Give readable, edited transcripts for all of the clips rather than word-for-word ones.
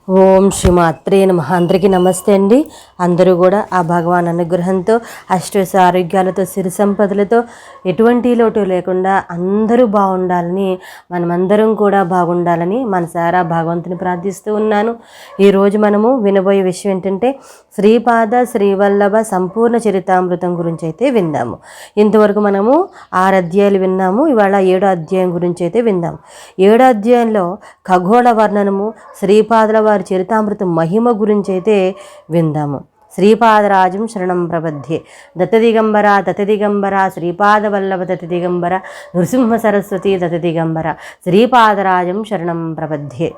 ఓం శ్రీ మాత్రే నమః. అందరికీ నమస్తే అండి. అందరూ కూడా ఆ భగవాన్ అనుగ్రహంతో అష్టైశ్వర్య ఆరోగ్యాలతో సిరి సంపదలతో ఎటువంటి లోటు లేకుండా అందరూ బాగుండాలని, మనమందరం కూడా బాగుండాలని మనసారా భగవంతుని ప్రార్థిస్తూ ఉన్నాను. ఈరోజు మనము వినబోయే విషయం ఏంటంటే శ్రీపాద శ్రీవల్లభ సంపూర్ణ చరితామృతం గురించి అయితే విందాము. ఇంతవరకు మనము 6 అధ్యాయాలు విన్నాము. ఇవాళ 7వ అధ్యాయం గురించి అయితే విందాము. 7వ అధ్యాయంలో ఖగోళ వర్ణనము, శ్రీపాదుల వారి చరితామృతం మహిమ గురించి అయితే విందాము. శ్రీపాదరాజం శరణం ప్రబధ్యే. దత్తదిగంబర దత్తదిగంబర శ్రీపాదవల్లభ దత్తదిగంబర నృసింహ సరస్వతి దత్తదిగంబర శ్రీపాదరాజం శరణం ప్రబధ్యే.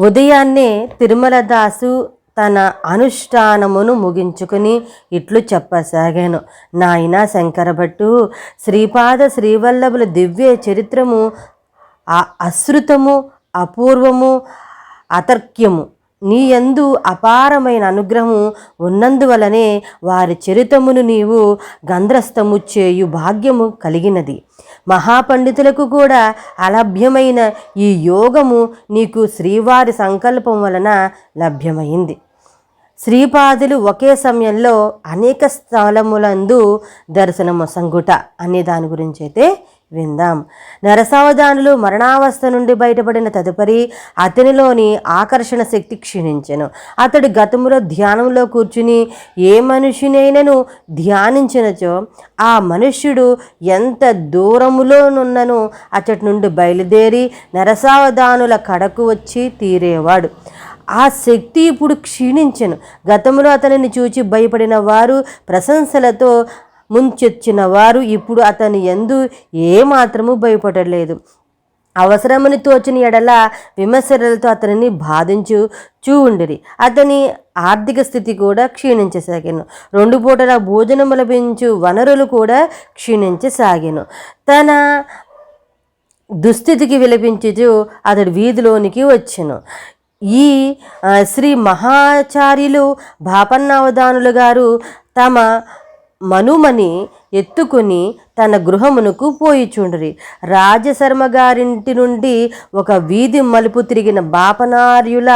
ఉదయాన్నే తిరుమల దాసు తన అనుష్ఠానమును ముగించుకుని ఇట్లు చెప్పసాగాను. నాయన శంకరభట్టు, శ్రీపాద శ్రీవల్లభుల దివ్య చరిత్రము అశ్రుతము, అపూర్వము, అతర్క్యము. నీ యందు అపారమైన అనుగ్రహము ఉన్నందువలనే వారి చరితమును నీవు గంధ్రస్థము చేయు భాగ్యము కలిగినది. మహాపండితులకు కూడా అలభ్యమైన ఈ యోగము నీకు శ్రీవారి సంకల్పం వలన లభ్యమైంది. శ్రీపాదులు ఒకే సమయంలో అనేక స్థలములందు దర్శనము సంగుట అనే దాని గురించి అయితే విందాం. నరసావధానులు మరణావస్థ నుండి బయటపడిన తదుపరి అతనిలోని ఆకర్షణ శక్తి క్షీణించెను. అతడు గతములో ధ్యానంలో కూర్చుని ఏ మనుషునైనను ధ్యానించినచో ఆ మనుష్యుడు ఎంత దూరములోనున్నను అచ్చటి నుండి బయలుదేరి నరసావధానుల కడకు వచ్చి తీరేవాడు. ఆ శక్తి ఇప్పుడు క్షీణించెను. గతంలో అతనిని చూచి భయపడిన వారు, ప్రశంసలతో ముంచెచ్చిన వారు ఇప్పుడు అతని యందు ఏమాత్రము భయపడలేదు. అవసరమని తోచిన ఎడల విమర్శలతో అతనిని బాధించు ఉండిరి. అతని ఆర్థిక స్థితి కూడా క్షీణించసాగాను. 2 పూటల భోజనము లభించు వనరులు కూడా క్షీణించసాగాను. తన దుస్థితికి విలపించుచు అతడు వీధిలోనికి వచ్చెను. ఈ శ్రీ మహాచార్యులు బాపన్నావధానులు గారు తమ మనుమని ఎత్తుకుని తన గృహమునకు పోయిచుండ్రి. రాజశర్మ గారింటి నుండి ఒక వీధి మలుపు తిరిగిన బాపనార్యుల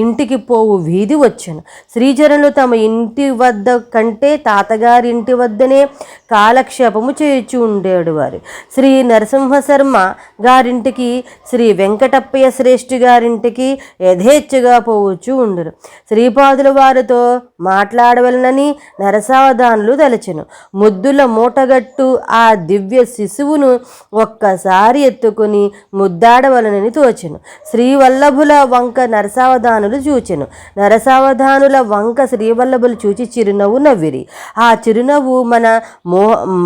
ఇంటికి పోవు వీధి వచ్చెను. శ్రీచరణులు తమ ఇంటి వద్ద కంటే తాతగారి ఇంటి వద్దనే కాలక్షేపము చేయుచు ఉండేడు వారు. శ్రీ నరసింహశర్మ గారింటికి, శ్రీ వెంకటప్పయ్య శ్రేష్ఠి గారింటికి యథేచ్ఛగా పోవచ్చు ఉండురు. శ్రీపాదుల వారితో మాట్లాడవలనని నరసావధానులు తలచెను. ముద్దుల మూటగట్టు ఆ దివ్య శిశువును ఒక్కసారి ఎత్తుకుని ముద్దాడవలనని తోచెను. శ్రీవల్లభుల వంక నరసావధానులు చూచెను. నరసావధానుల వంక శ్రీవల్లభులు చూచి చిరునవ్వు నవ్విరి. ఆ చిరునవ్వు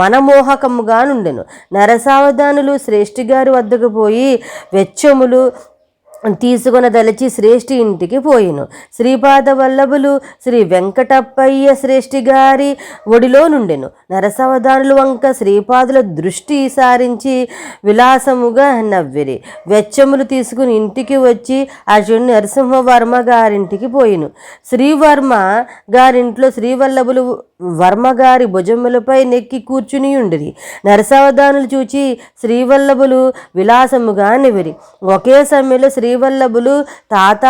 మనమోహకముగా నుండెను. నరసావధానులు శ్రేష్ఠి గారి వద్దకు పోయి వెచ్చములు తీసుకొనదలచి శ్రేష్ఠి ఇంటికి పోయిను. శ్రీపాద వల్లభులు శ్రీ వెంకటప్పయ్య శ్రేష్ఠి గారి ఒడిలో నుండెను. నరసావధానుల వంక శ్రీపాదుల దృష్టి సారించి విలాసముగా నవ్విరి. వెచ్చములు తీసుకుని ఇంటికి వచ్చి అర్జును నరసింహవర్మ గారింటికి పోయిను. శ్రీవర్మ గారింట్లో శ్రీవల్లభులు వర్మగారి భుజములపై నెక్కి కూర్చుని ఉండిరి. నరసావధానులు చూచి శ్రీవల్లభులు విలాసముగా నవ్విరి. ఒకే సమయంలో శ్రీవల్లభులు తాత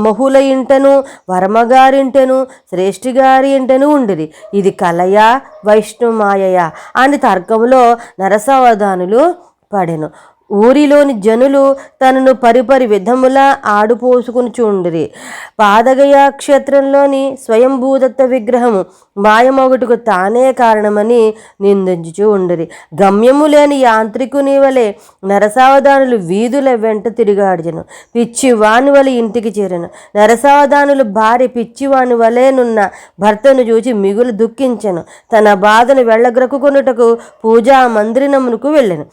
మహుల ఇంటను, వర్మగారింటను, శ్రేష్ఠి గారి ఇంటను ఉండిరి. ఇది కలయా వైష్ణుమాయయా అని తర్కములో నరసావధానులు పడెను. ఊరిలోని జనులు తనను పరిపరి విధములా ఆడుపోసుకుని చూండిరి. పాదగయ క్షేత్రంలోని స్వయంభూదత్త విగ్రహము మాయమొగటుకు తానే కారణమని నిందించుచూ ఉండిరి. గమ్యము లేని యాంత్రికుని వలె నరసావధానులు వీధుల వెంట తిరిగాడిచెను. పిచ్చివాని వలె ఇంటికి చేరెను. నరసావధానులు భార్య పిచ్చివాని వలెనున్న భర్తను చూచి మిగులు దుఃఖించెను. తన బాధను వెళ్ళగ్రక్కుకొనుటకు పూజా మందిరమునకు వెళ్ళెను.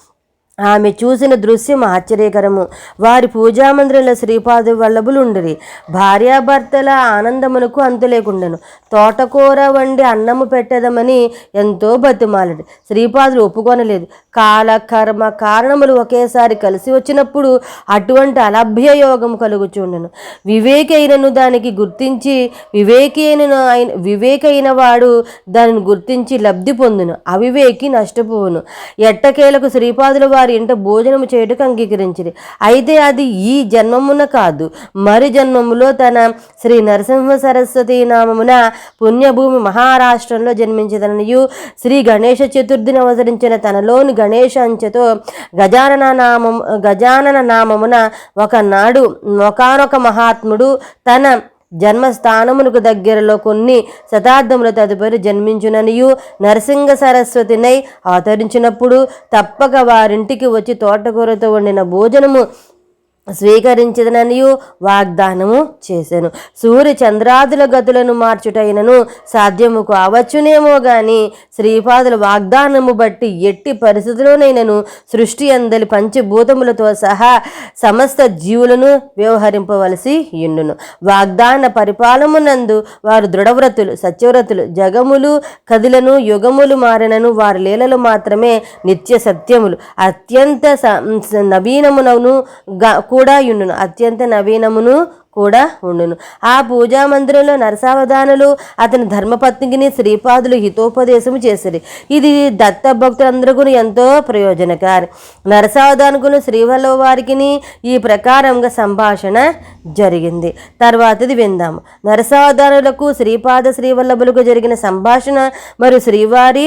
ఆమె చూసిన దృశ్యం ఆశ్చర్యకరము. వారి పూజామందిరంలో శ్రీపాద వల్లభులు ఉండిరి. భార్యాభర్తల ఆనందమునకు అంతు లేకుండెను. తోటకూర వండి అన్నము పెట్టదమని ఎంతో బతిమాలడు. శ్రీపాదులు ఒప్పుకొనలేదు. కాల కర్మ కారణములు ఒకేసారి కలిసి వచ్చినప్పుడు అటువంటి అలభ్య యోగం కలుగుచుండెను. వివేకైనను దానికి గుర్తించి వివేకైన వాడు దానిని గుర్తించి లబ్ధి పొందును. అవివేకి నష్టపోవును. ఎట్టకేలకు శ్రీపాదుల వారి వారి ఇంట భోజనము చేయుటకు అంగీకరించింది. అయితే అది ఈ జన్మమున కాదు, మరి జన్మములో తన శ్రీ నరసింహ సరస్వతి నామమున పుణ్యభూమి మహారాష్ట్రంలో జన్మించదనయు, శ్రీ గణేష చతుర్థిని అవతరించిన తనలోని గణేష అంచెతో గజానన నామమున ఒకనాడు ఒకానొక మహాత్ముడు తన జన్మస్థానమునకు దగ్గరలో కొన్ని శతాబ్దముల తదుపరి జన్మించుననియు, నరసింహ సరస్వతినై అవతరించినప్పుడు తప్పక వారింటికి వచ్చి తోటకూరతో వండిన భోజనము స్వీకరించదననియు వాగ్దానము చేశాను. సూర్య చంద్రాదుల గతులను మార్చుటైనను సాధ్యము కావచ్చునేమో గాని శ్రీపాదుల వాగ్దానము బట్టి ఎట్టి పరిస్థితుల్లోనైనను సృష్టి అందలి పంచభూతములతో సహా సమస్త జీవులను వ్యవహరింపవలసి ఉండును. వాగ్దాన పరిపాలమునందు వారు దృఢవ్రతులు, సత్యవ్రతులు, జగములు కదిలను యుగములు మారినను వారి లీలలు మాత్రమే నిత్య సత్యములు, అత్యంత నవీనమునను కూడా ఉండును, అత్యంత నవీనమును కూడా ఉండును. ఆ పూజా మందిరంలో నరసావధానులు అతని ధర్మపత్నికి శ్రీపాదులు హితోపదేశము చేసిరి. ఇది దత్త భక్తులందరికీ ఎంతో ప్రయోజనకారి. నరసావధానుకును శ్రీవల్ల వారికి ఈ ప్రకారంగా సంభాషణ జరిగింది. తర్వాతది విందాము. నరసావధానులకు శ్రీపాద శ్రీవల్లభులకు జరిగిన సంభాషణ మరియు శ్రీవారి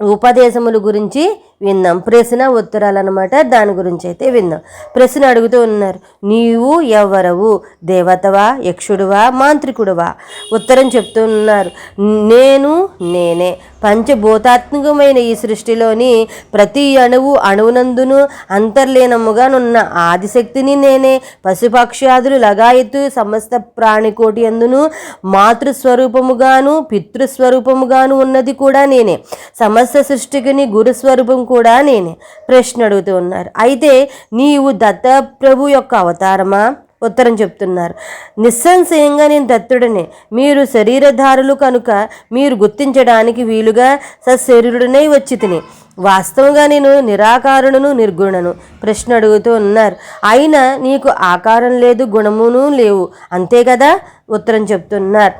ఉపదేశముల గురించి విందాం. ప్రశ్న ఉత్తరాలు అన్నమాట, దాని గురించి అయితే విందాం. ప్రశ్న అడుగుతూ ఉన్నారు, నీవు ఎవరవు? దేవతవా, యక్షుడువా, మాంత్రికుడువా? ఉత్తరం చెప్తున్నారు, నేనే పంచభూతాత్మకమైన ఈ సృష్టిలోని ప్రతి అణువునందును అంతర్లీనముగానున్న ఆదిశక్తిని నేనే. పశుపక్ష్యాదులు లగాయత్తు సమస్త ప్రాణికోటి అందును మాతృస్వరూపముగాను పితృస్వరూపముగాను ఉన్నది కూడా నేనే. సమస్త సృష్టికి గురుస్వరూపం కూడా నేనే. ప్రశ్న అడుగుతూ ఉన్నారు, అయితే నీవు దత్తప్రభు యొక్క అవతారమా? ఉత్తరం చెప్తున్నారు, నిస్సంశయంగా నేను దత్తుడనే. మీరు శరీరధారులు కనుక మీరు గుర్తించడానికి వీలుగా సశరీరుడనై వచ్చి తిని. వాస్తవంగా నేను నిరాకారులను, నిర్గుణను. ప్రశ్న అడుగుతూ ఉన్నారు, అయినా నీకు ఆకారం లేదు, గుణమును లేవు, అంతే కదా? ఉత్తరం చెప్తున్నారు,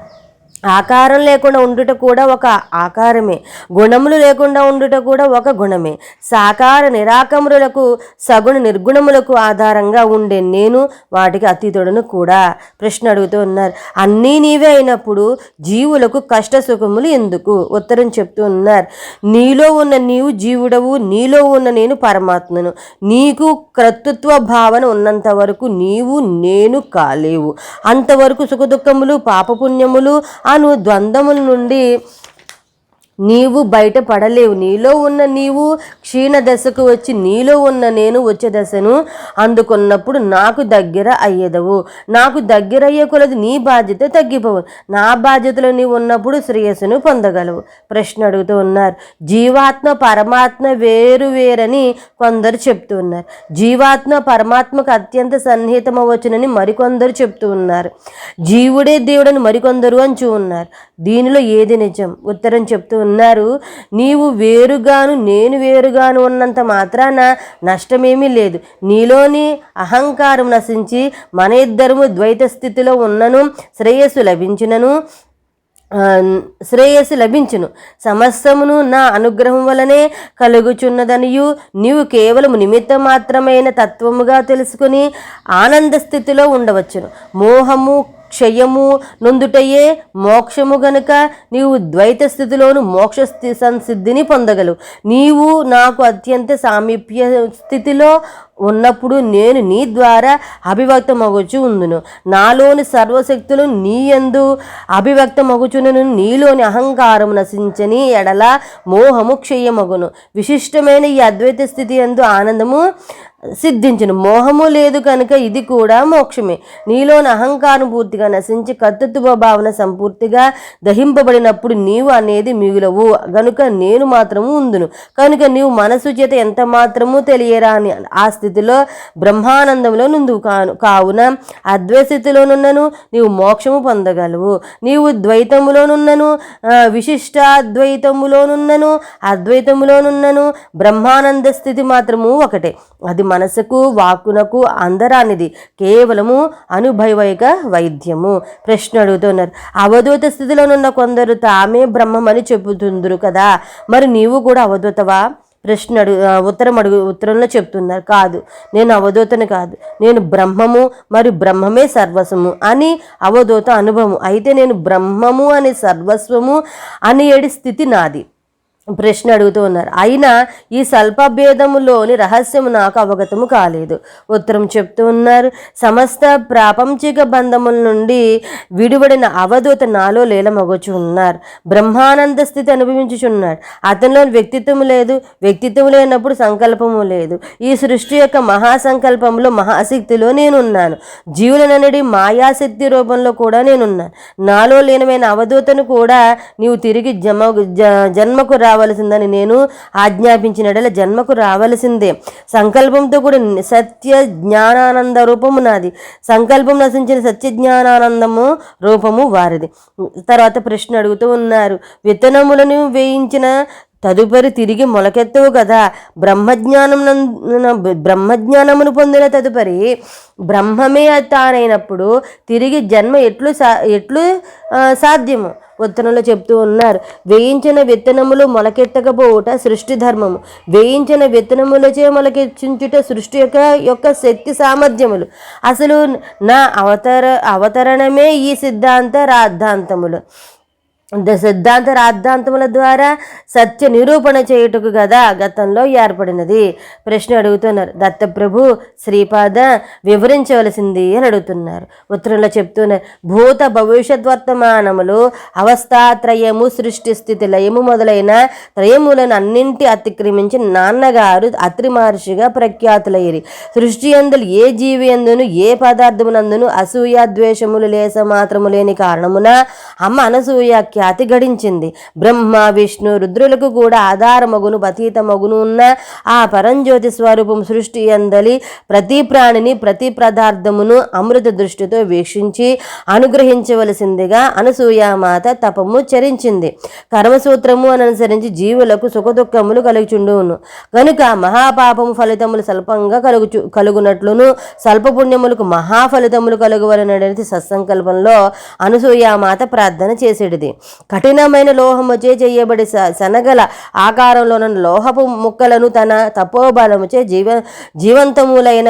ఆకారం లేకుండా ఉండుట కూడా ఒక ఆకారమే, గుణములు లేకుండా ఉండుట కూడా ఒక గుణమే. సాకార నిరాకములకు సగుణ నిర్గుణములకు ఆధారంగా ఉండే నేను వాటికి అతీతుడను కూడా. ప్రశ్న అడుగుతూ ఉన్నారు, అన్నీ నీవే అయినప్పుడు జీవులకు కష్ట సుఖములు ఎందుకు? ఉత్తరం చెప్తూ ఉన్నారు, నీలో ఉన్న నీవు జీవుడవు, నీలో ఉన్న నేను పరమాత్మను. నీకు కర్తృత్వ భావన ఉన్నంత వరకు నీవు నేను కాలేవు. అంతవరకు సుఖదుఖములు పాపపుణ్యములు అను ద్వంద్వముల నుండి నీవు బయటపడలేవు. నీలో ఉన్న నీవు క్షీణ దశకు వచ్చి నీలో ఉన్న నేను వచ్చే దశను అందుకున్నప్పుడు నాకు దగ్గర అయ్యేదవు. నాకు దగ్గర అయ్యే కొలది నీ బాధ్యత తగ్గిపోవు. నా బాధ్యతలో నీవు ఉన్నప్పుడు శ్రేయస్సును పొందగలవు. ప్రశ్న అడుగుతూ ఉన్నారు, జీవాత్మ పరమాత్మ వేరు వేరని కొందరు చెప్తూ ఉన్నారు. జీవాత్మ పరమాత్మకు అత్యంత సన్నిహితమవచ్చునని మరికొందరు చెప్తూ ఉన్నారు. జీవుడే దేవుడని మరికొందరు అంచు ఉన్నారు. దీనిలో ఏది నిజం? ఉత్తరం చెప్తూ ఉన్నారు, నీవు వేరుగాను నేను వేరుగాను ఉన్నంత మాత్రాన నష్టమేమీ లేదు. నీలోని అహంకారం నశించి మన ఇద్దరము ద్వైత స్థితిలో ఉన్నను శ్రేయస్సు లభించును. సమస్తమును నా అనుగ్రహం వలనే కలుగుచున్నదనియు నీవు కేవలం నిమిత్త మాత్రమైన తత్వముగా తెలుసుకుని ఆనంద స్థితిలో ఉండవచ్చును. మోహము క్షయము నొందుటయే మోక్షము గనుక నీవు ద్వైత స్థితిలోను మోక్ష సంసిద్ధిని పొందగలవు. నీవు నాకు అత్యంత సామీప్య స్థితిలో ఉన్నప్పుడు నేను నీ ద్వారా అభివ్యక్తమగుచు ఉందును. నాలోని సర్వశక్తులు నీ యందు అభివ్యక్తమగుచును. నీలోని అహంకారము నశించని ఎడల మోహము క్షయమగును. విశిష్టమైన ఈ అద్వైత స్థితి యందు ఆనందము సిద్ధించును. మోహము లేదు కనుక ఇది కూడా మోక్షమే. నీలోని అహంకారం పూర్తిగా నశించి కర్తృత్వ భావన సంపూర్తిగా దహింపబడినప్పుడు నీవు అనేది మిగులవు గనుక నేను మాత్రము ఉందును. కనుక నీవు మనసు చేత ఎంత మాత్రము తెలియరాని ఆ స్థితిలో బ్రహ్మానందంలో నుండు కావున అద్వైతస్థితిలోనున్నను నీవు మోక్షము పొందగలవు. నీవు ద్వైతములోనున్నను విశిష్టాద్వైతములోనున్నను అద్వైతములోనున్నను బ్రహ్మానంద స్థితి మాత్రము ఒకటే. అది మనసుకు వాక్కునకు అందరానిది, కేవలము అనుభవైక వైద్యము. ప్రశ్న అడుగుతున్నారు, అవధూత స్థితిలోనున్న కొందరు తామే బ్రహ్మమని చెబుతుందరు కదా, మరి నీవు కూడా అవధూతవా? ఉత్తరంలో చెప్తున్నారు. కాదు, నేను అవధూతను కాదు, నేను బ్రహ్మము, మరి బ్రహ్మమే సర్వస్వము అని అవధూత అనుభవము. అయితే నేను బ్రహ్మము అని సర్వస్వము అని ఏడి స్థితి నాది. ప్రశ్న అడుగుతూ ఉన్నారు. అయినా ఈ స్వల్పభేదములోని రహస్యము నాకు అవగతము కాలేదు. ఉత్తరం చెప్తూ ఉన్నారు. సమస్త ప్రాపంచిక బంధముల నుండి విడివడిన అవధూత నాలో లీలమగుచు ఉన్నారు. బ్రహ్మానంద స్థితి అనుభవించుచున్నాడు. అతనిలో వ్యక్తిత్వం లేదు, వ్యక్తిత్వం లేనప్పుడు సంకల్పము లేదు. ఈ సృష్టి యొక్క మహాసంకల్పంలో మహాశక్తిలో నేనున్నాను. జీవులనడి మాయాశక్తి రూపంలో కూడా నేనున్నాను. నాలో లీనమైన అవధూతను కూడా నీవు తిరిగి జన్మకు రావలసిందని నేను ఆజ్ఞాపించినట్ల జన్మకు రావలసిందే. సంకల్పంతో కూడా సత్య జ్ఞానానంద రూపము నాది. సంకల్పం నశించిన సత్య జ్ఞానానందము రూపము వారిది. తర్వాత ప్రశ్న అడుగుతూ ఉన్నారు. విత్తనములను వేయించిన తదుపరి తిరిగి మొలకెత్తవు కదా. బ్రహ్మజ్ఞానమును పొందిన తదుపరి బ్రహ్మమే తానైనప్పుడు తిరిగి జన్మ ఎట్లు సాధ్యము? ఉత్తరంలో చెప్తూ ఉన్నారు. వేయించిన విత్తనములు మొలకెత్తకపోవుట సృష్టి ధర్మము. వేయించిన విత్తనములచే మొలకెచ్చించుట సృష్టి యొక్క శక్తి సామర్థ్యములు. అసలు నా అవతరణమే ఈ సిద్ధాంత రాద్ధాంతముల ద్వారా సత్య నిరూపణ చేయుటకు కదా గతంలో ఏర్పడినది. ప్రశ్న అడుగుతున్నారు. దత్తప్రభు శ్రీపాద వివరించవలసింది అని అడుగుతున్నారు. ఉత్తరంలో చెప్తున్నారు. భూత భవిష్యత్ వర్తమానములు అవస్థాత్రయము, సృష్టి స్థితి లయము మొదలైన త్రయములను అన్నింటి అతిక్రమించి నాన్నగారు అత్రి మహర్షిగా ప్రఖ్యాతులయ్యి. సృష్టి అందులు ఏ జీవి అందును ఏ పదార్థమునందును అసూయ ద్వేషములు లేస మాత్రము లేని కారణమున అమ్మ అనసూయ ఖ్యాతి గడించింది. బ్రహ్మ విష్ణు రుద్రులకు కూడా ఆధారమగును అతీత మగును ఉన్న ఆ పరంజ్యోతి స్వరూపం సృష్టి అందలి ప్రతి ప్రాణిని ప్రతి పదార్థమును అమృత దృష్టితో వీక్షించి అనుగ్రహించవలసిందిగా అనసూయామాత తపము చరించింది. కర్మసూత్రము అని అనుసరించి జీవులకు సుఖదుఖములు కలుగుచుండును. కనుక మహాపాపము ఫలితములు స్వల్పంగా కలుగునట్లును స్వల్పపుణ్యములకు మహాఫలితములు కలుగువలననేది సత్సంకల్పంలో అనసూయామాత ప్రార్థన చేసేటిది. కఠినమైన లోహముచే చేయబడి శనగల ఆకారంలోని లోహపు ముక్కలను తన తపోబలముచే జీవంతములైన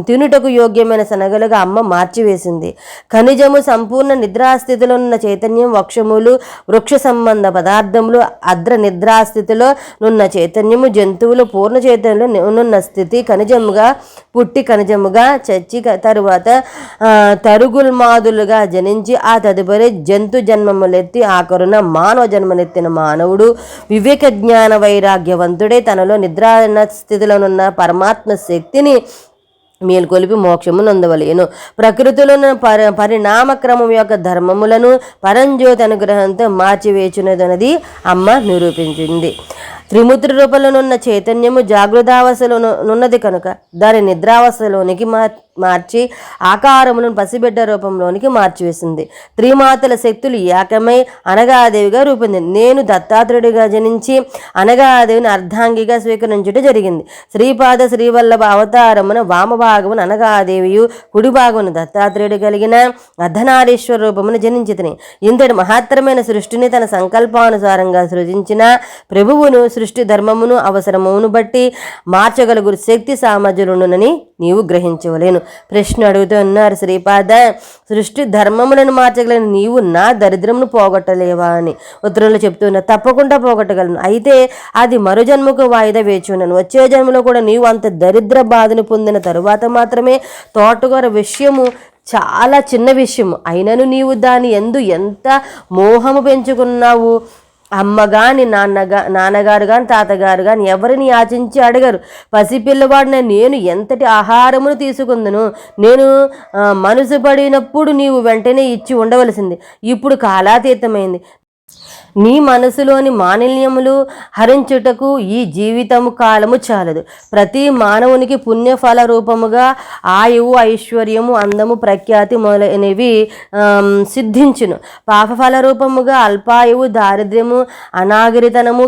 తినుటకు యోగ్యమైన శనగలుగా అమ్మ మార్చివేసింది. ఖనిజము సంపూర్ణ నిద్రాస్థితిలో ఉన్న చైతన్యం, వక్షములు వృక్ష సంబంధ పదార్థములు అద్ర నిద్రాస్థితిలో నున్న చైతన్యము, జంతువులు పూర్ణ చైతన్యంలో నున్న స్థితి ఖనిజముగా పుట్టి ఖనిజముగా చచ్చి తరువాత తరుగుల్మాదులుగా జనించి ఆ తదుపరి జంతు జన్మములెత్తి ఆఖరున మానవ జన్మనెత్తిన మానవుడు వివేక జ్ఞాన వైరాగ్యవంతుడే తనలో నిద్రా స్థితిలోనున్న పరమాత్మ శక్తిని మేల్కొలిపి మోక్షము నొందవలేను. ప్రకృతిలోని పరిణామక్రమం యొక్క ధర్మములను పరంజ్యోతి అనుగ్రహంతో మార్చివేచున్నదన్నది అమ్మ నిరూపించింది. త్రిమూర్తి రూపంలోనున్న చైతన్యము జాగృతావస్థలోనున్నది కనుక దాని నిద్రావస్థలోనికి మార్చి ఆకారములను పసిబిడ్డ రూపంలోనికి మార్చివేసింది. త్రిమాతల శక్తులు ఏకమై అనగాదేవిగా రూపొందింది. నేను దత్తాత్రేయుడిగా జనించి అనగాదేవిని అర్ధాంగిగా స్వీకరించుట జరిగింది. శ్రీపాద శ్రీవల్లభ అవతారమున వామభాగమున అనగాదేవియు కుడి భాగమున దత్తాత్రేయుడు కలిగిన అర్ధనారీశ్వర రూపమును జనించితిని. ఇంతటి మహత్తరమైన సృష్టిని తన సంకల్పానుసారంగా సృజించిన ప్రభువును సృష్టి ధర్మమును అవసరమును బట్టి మార్చగలుగు శక్తి సామర్థ్యులునని నీవు గ్రహించవలేను. ప్రశ్న అడుగుతున్నారు. శ్రీపాద సృష్టి ధర్మములను మార్చగలను నీవు నా దరిద్రమును పోగొట్టలేవా అని ఉత్తరంలో చెప్తున్నా. తప్పకుండా పోగొట్టగలను. అయితే అది మరో జన్మకు వాయిదా వేచున్నాను. వచ్చే జన్మలో కూడా నీవు అంత దరిద్ర బాధను పొందిన తరువాత మాత్రమే తోటకూర విషయము చాలా చిన్న విషయము అయినను నీవు దాని యందు ఎంత మోహము పెంచుకున్నావు. అమ్మ కానీ నాన్నగారు కానీ తాతగారు కానీ ఎవరిని యాచించి అడగరు. పసిపిల్లవాడిన నేను ఎంతటి ఆహారమును తీసుకుందును. నేను మనసు పడినప్పుడు నీవు వెంటనే ఇచ్చి ఉండవలసింది. ఇప్పుడు కాలాతీతమైంది. నీ మనసులోని మాలిన్యములు హరించుటకు ఈ జీవితము కాలము చాలదు. ప్రతి మానవునికి పుణ్యఫల రూపముగా ఆయువు, ఐశ్వర్యము, అందము, ప్రఖ్యాతి మొదలైనవి సిద్ధించును. పాపఫల రూపముగా అల్పాయువు, దారిద్ర్యము, అనాగరితనము,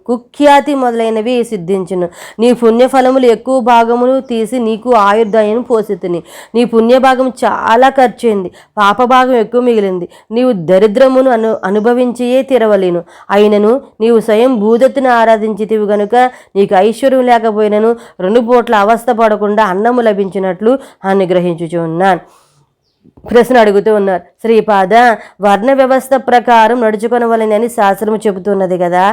కుఖ్యాతి మొదలైనవి సిద్ధించును. నీ పుణ్యఫలములు ఎక్కువ భాగమును తీసి నీకు ఆయుర్దాయం పోసితిని. నీ పుణ్యభాగం చాలా ఖర్చయింది, పాపభాగం ఎక్కువ మిగిలింది. నీవు దరిద్రమును అనుభవించియే తీరవలేను. అయినను నీవు స్వయం భూదత్తును ఆరాధించితివి గనుక నీకు ఐశ్వర్యం లేకపోయినను 2 పూట్ల అవస్థ పడకుండా అన్నము లభించినట్లు అనుగ్రహించుచున్నాను. ప్రశ్న అడుగుతూ ఉన్నారు. శ్రీపాద, వర్ణ వ్యవస్థ ప్రకారం నడుచుకొనవలెనని శాస్త్రము చెబుతున్నది కదా,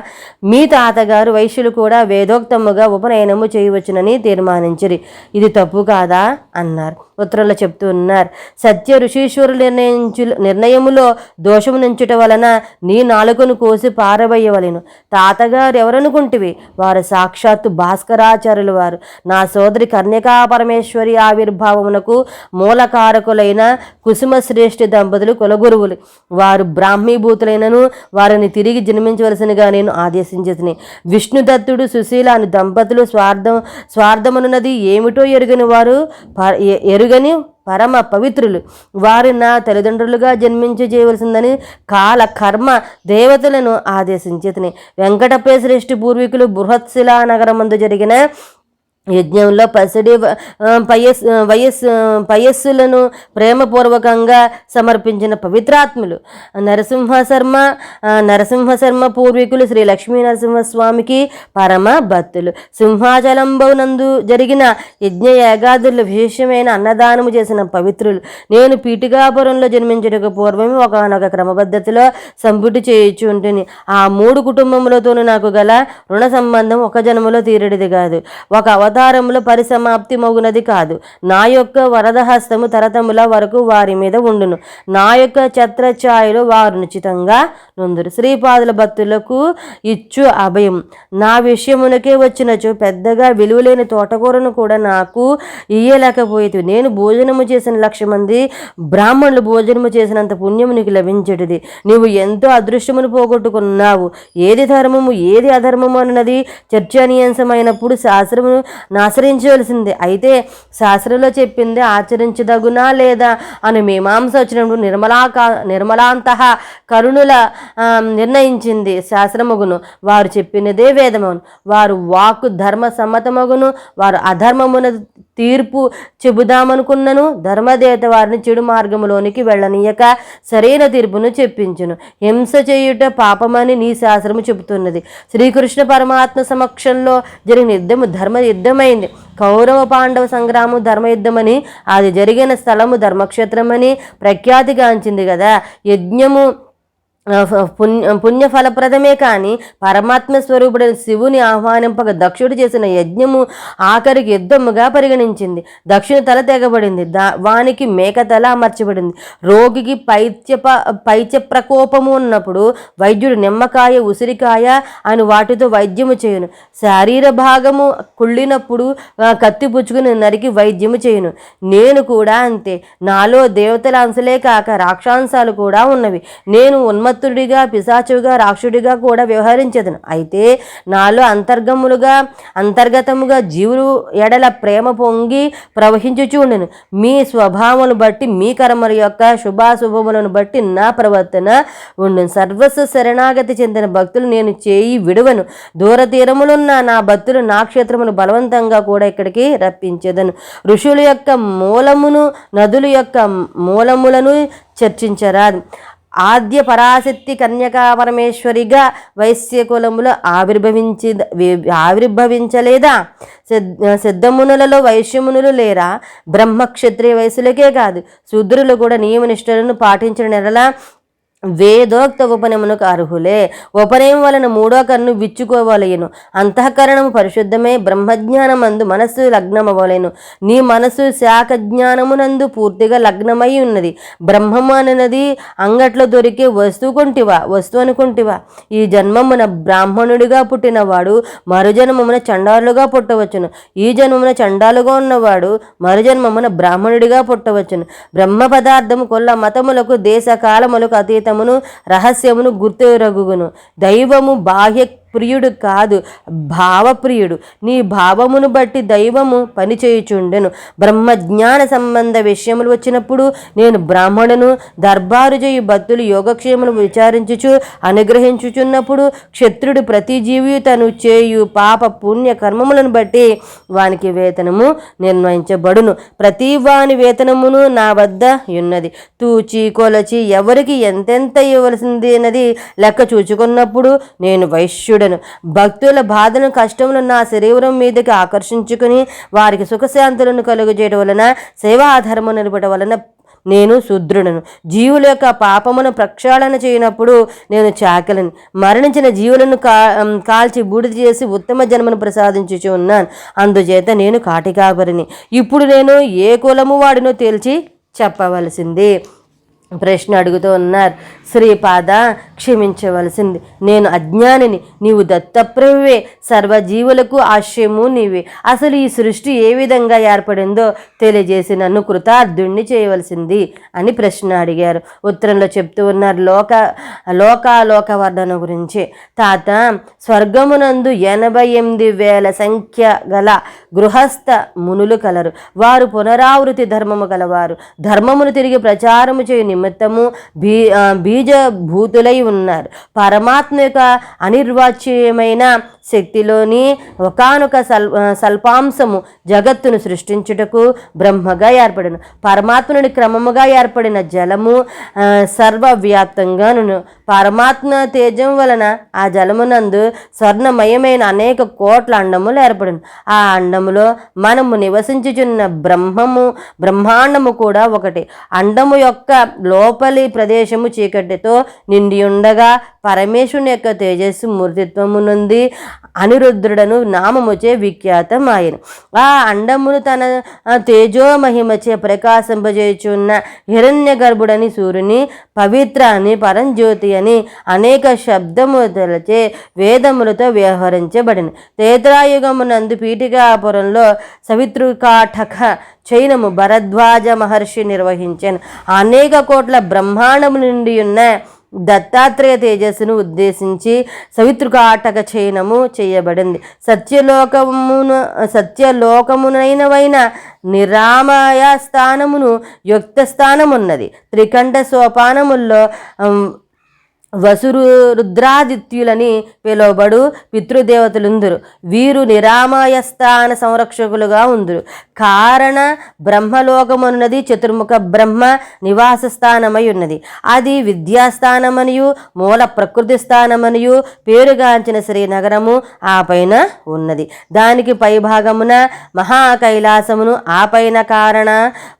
మీ తాతగారు వైశ్యులు కూడా వేదోక్తముగా ఉపనయనము చేయవచ్చునని తీర్మానించిరి, ఇది తప్పు కాదా అన్నారు. ఉత్తరంలో చెప్తూ ఉన్నారు. సత్య ఋషీశ్వరులు నిర్ణయములో దోషము నుంచుట వలన నీ నాలుకను కోసి పారవయ్యవలెను. తాతగారు ఎవరనుకుంటివి? వారు సాక్షాత్తు భాస్కరాచార్యులు వారు. నా సోదరి కన్యకా పరమేశ్వరి ఆవిర్భావమునకు మూలకారకులైన కుసుమశ్రేష్ఠి దంపతులు కులగురువులు. వారు బ్రాహ్మీభూతులైనను వారిని తిరిగి జన్మించవలసినగా నేను ఆదేశించేది. విష్ణుదత్తుడు సుశీల అని దంపతులు స్వార్థమనున్నది ఏమిటో ఎరుగని వారు ఎరుగని పరమ పవిత్రులు. వారు నా తల్లిదండ్రులుగా చేయవలసిందని కాల కర్మ దేవతలను ఆదేశించేది. వెంకటపే శ్రేష్ఠి పూర్వీకులు బృహత్శిలా నగరమందు జరిగిన యజ్ఞంలో పసిడి పయస్సులను ప్రేమపూర్వకంగా సమర్పించిన పవిత్రాత్ములు నరసింహశర్మ పూర్వీకులు శ్రీ లక్ష్మీ నరసింహస్వామికి పరమ భక్తులు. సింహాచలంబౌనందు జరిగిన యజ్ఞ యాగాదుల్లో విశేషమైన అన్నదానము చేసిన పవిత్రులు. నేను పీఠికాపురంలో జన్మించడానికి పూర్వమే ఒకనొక క్రమపద్ధతిలో సంపుటి చేయించు ఉంటుంది. ఆ 3 కుటుంబములతోనూ నాకు గల రుణ సంబంధం ఒక జన్మలో తీరడిది కాదు, ఒక అవతారములో పరిసమాప్తి మగునది కాదు. నా యొక్క వరదహస్తము తరతముల వరకు వారి మీద ఉండును. నా యొక్క ఛత్రఛాయలో వారు నిశ్చితంగా నొందురు. శ్రీపాదుల భక్తులకు ఇచ్చు అభయం. నా విషయమునకే వచ్చినచో పెద్దగా విలువలేని తోటకూరను కూడా నాకు ఇయ్యలేకపోయేది. నేను భోజనము చేసిన 1,00,000 మంది బ్రాహ్మణులు భోజనము చేసినంత పుణ్యము నీకు లభించేటిది. నీవు ఎంతో అదృష్టమును పోగొట్టుకున్నావు. ఏది ధర్మము ఏది అధర్మము అన్నది చర్చనీయాంశమైనప్పుడు శాస్త్రమును ఆచరించవలసిందే. అయితే శాస్త్రంలో చెప్పింది ఆచరించదగునా లేదా అని మీమాంస వచ్చినప్పుడు నిర్మలాంతః కరుణుల నిర్ణయించింది శాస్త్రమగును. వారు చెప్పినదే వేదమగును. వారు వాక్కు ధర్మ సమ్మతమగును. వారు అధర్మమున తీర్పు చెబుదామనుకున్నను ధర్మదేవత వారిని చెడు మార్గములోనికి వెళ్ళనీయక సరైన తీర్పును చెప్పించును. హింస చేయుట పాపమని నీ శాస్త్రము చెబుతున్నది. శ్రీకృష్ణ పరమాత్మ సమక్షంలో జరిగిన యుద్ధము ధర్మ యుద్ధమైంది. కౌరవ పాండవ సంగ్రామం ధర్మయుద్ధమని, అది జరిగిన స్థలము ధర్మక్షేత్రమని ప్రఖ్యాతిగాంచింది కదా. యజ్ఞము పుణ్యఫలప్రదమే కానీ పరమాత్మ స్వరూపుడైన శివుని ఆహ్వానింపక దక్షుడు చేసిన యజ్ఞము ఆఖరికి యుద్ధముగా పరిగణించింది. దక్షుని తల తెగబడింది, వానికి మేక తల అమర్చబడింది. రోగికి పైత్య ప్రకోపము ఉన్నప్పుడు వైద్యుడు నిమ్మకాయ ఉసిరికాయ అని వాటితో వైద్యము చేయును. శరీర భాగము కుళ్ళినప్పుడు కత్తి పుచ్చుకుని నరికి వైద్యము చేయును. నేను కూడా అంతే. నాలో దేవతల అంశలే కాక రాక్షాంశాలు కూడా ఉన్నవి. నేను ఉన్మత్తుడిగా పిశాచుగా రాక్షుడిగా కూడా వ్యవహరించదును. అయితే నాలో అంతర్గతముగా జీవులు ఎడల ప్రేమ పొంగి ప్రవహించుచుండెను. మీ స్వభావములను బట్టి మీ కర్మల యొక్క శుభాశుభములను బట్టి నా ప్రవర్తన ఉండును. సర్వస్వ శరణాగతి చెందిన భక్తులు నేను చేయి విడువను. దూర తీరములున్న నా భక్తులు నా క్షేత్రమును బలవంతంగా కూడా ఇక్కడికి రప్పించేదను. ఋషుల యొక్క మూలమును నదుల యొక్క మూలములను చర్చించరాదు. ఆద్య పరాశక్తి కన్యకా పరమేశ్వరిగా వైశ్యకులములో ఆవిర్భవించలేదా? సిద్ధమునులలో వైశ్యమునులు లేరా? బ్రహ్మక్షత్రియ వయసులకే కాదు శూద్రులు కూడా నియమనిష్టలను పాటించిన నెలలా వేదోక్త ఉపనయమునకు అర్హులే. ఉపనయం వలన 3వ కన్ను విచ్చుకోవలేను. అంతఃకరణము పరిశుద్ధమే. బ్రహ్మజ్ఞానమందు మనస్సు లగ్నమవలేను. నీ మనస్సు శాఖ జ్ఞానమునందు పూర్తిగా లగ్నమై ఉన్నది. బ్రహ్మము అన్నది అంగట్లో దొరికే వస్తువు అనుకుంటివా? ఈ జన్మమున బ్రాహ్మణుడిగా పుట్టినవాడు మరుజన్మమున చండాలుగా పుట్టవచ్చును. ఈ జన్మమున చండాలుగా ఉన్నవాడు మరుజన్మమున బ్రాహ్మణుడిగా పుట్టవచ్చును. బ్రహ్మ పదార్థము కొల్ల మతములకు దేశ కాలములకు అతీత రహస్యమును గుర్తురగును. దైవము బాహ్య దృక్ప్రియుడు కాదు, భావప్రియుడు. నీ భావమును బట్టి దైవము పనిచేయుచుండెను. బ్రహ్మజ్ఞాన సంబంధ విషయములు వచ్చినప్పుడు నేను బ్రాహ్మణును, దర్బారు చేయు భక్తులు యోగక్షేములు విచారించుచు అనుగ్రహించుచున్నప్పుడు క్షత్రుడు ప్రతి జీవి తను చేయు పాప పుణ్య కర్మములను బట్టి వానికి వేతనము నిర్ణయించబడును. ప్రతి వాని వేతనమును నా వద్ద ఉన్నది. తూచి కొలచి ఎవరికి ఎంతెంత ఇవ్వవలసింది అన్నది లెక్క చూచుకున్నప్పుడు నేను వైశ్యుడను. భక్తుల బాధను కష్టములను నా శరీరం మీదకి ఆకర్షించుకుని వారికి సుఖశాంతులను కలుగజేయడం వలన సేవాధర్మం నిలబడటం వలన నేను శూద్రుడను. జీవుల యొక్క పాపమును ప్రక్షాళన చేయనప్పుడు నేను చాకలిని. మరణించిన జీవులను కాల్చి బూడిద చేసి ఉత్తమ జన్మను ప్రసాదించుచు ఉన్నాను. అందుచేత నేను కాటికాపరిని. ఇప్పుడు నేను ఏ కులము వాడినో తేల్చి చెప్పవలసింది. ప్రశ్న అడుగుతూ ఉన్నారు. శ్రీపాద, క్షమించవలసింది. నేను అజ్ఞానిని, నీవు దత్తప్రభువే, సర్వజీవులకు ఆశ్రయము నీవే. అసలు ఈ సృష్టి ఏ విధంగా ఏర్పడిందో తెలియజేసి నన్ను కృతార్థుణ్ణి చేయవలసింది అని ప్రశ్న అడిగారు. ఉత్తరంలో చెప్తూ ఉన్నారు లోకాలోక వర్ణన గురించి. తాత, స్వర్గమునందు 88,000 సంఖ్య గల గృహస్థ మునులు కలరు. వారు పునరావృతి ధర్మము గలవారు. ధర్మమును తిరిగి ప్రచారము చేయు నిమిత్తము బీజభూతులై ఉన్నారు. పరమాత్మ యొక్క అనిర్వాచ్యమైన శక్తిలోని ఒకానొక స్వల్పాంశము జగత్తును సృష్టించుటకు బ్రహ్మగా ఏర్పడను. పరమాత్ముని క్రమముగా ఏర్పడిన జలము సర్వవ్యాప్తంగాను పరమాత్మ తేజం వలన ఆ జలమునందు స్వర్ణమయమైన అనేక కోట్ల అండములు ఏర్పడను. ఆ అండములో మనము నివసించుచున్న బ్రహ్మాండము కూడా ఒకటి. అండము యొక్క లోపలి ప్రదేశము చీకటితో నిండి ఉండగా పరమేశ్వరుని యొక్క తేజస్సు మూర్తిత్వము నుండి అనిరుద్ధుడను నామముచే విఖ్యాతం ఆయన. ఆ అండమును తన తేజోమహిమచే ప్రకాశింపజేయుచున్న హిరణ్య గర్భుడని సూర్యుని, పవిత్ర అని, పరంజ్యోతి అని అనేక శబ్దములచే వేదములతో వ్యవహరించబడిన. త్రేతాయుగమునందు పీఠికాపురంలో సవితృకాఠక చైనము భరద్వాజ మహర్షి నిర్వహించాను. అనేక కోట్ల బ్రహ్మాండము నుండి ఉన్న దత్తాత్రేయ తేజస్సును ఉద్దేశించి సవితృకాటక చయనము చేయబడింది. సత్యలోకమునైనవైన నిరామయ స్థానమును యుక్త స్థానమున్నది. త్రికంఠ సోపానముల్లో వసురుద్రాదిత్యులని పిలువబడు పితృదేవతలుందురు. వీరు నిరామయ స్థాన సంరక్షకులుగా ఉందురు. కారణ బ్రహ్మలోకమున్నది చతుర్ముఖ బ్రహ్మ నివాస స్థానమై ఉన్నది. అది విద్యాస్థానమనియు మూల ప్రకృతి స్థానమనియు పేరుగాంచిన శ్రీనగరము ఆ పైన ఉన్నది. దానికి పైభాగమున మహాకైలాసమును ఆ పైన కారణ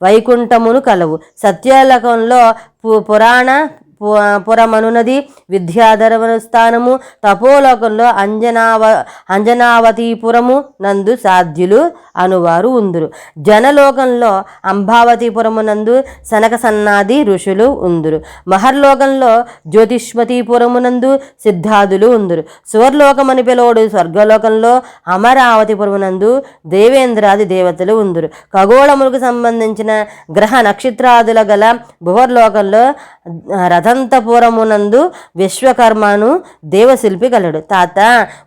వైకుంఠమును కలవు. సత్యలోకంలో పురమనున్నది విద్యాధరమ స్థానము. తపోలోకంలో అంజనావతీపురము నందు సాధ్యులు అనువారు ఉందురు. జనలోకంలో అంబావతీపురము నందు సనక సన్నాది ఋషులు ఉందురు. మహర్లోకంలో జ్యోతిష్మతీపురమునందు సిద్ధాదులు ఉందురు. సువర్లోకమని పిలువడు స్వర్గలోకంలో అమరావతిపురమునందు దేవేంద్రాది దేవతలు ఉందురు. ఖగోళములకు సంబంధించిన గ్రహ నక్షత్రాదుల గల భువర్లోకంలో రథంతపురమునందు విశ్వకర్మను దేవశిల్పి కలడు. తాత,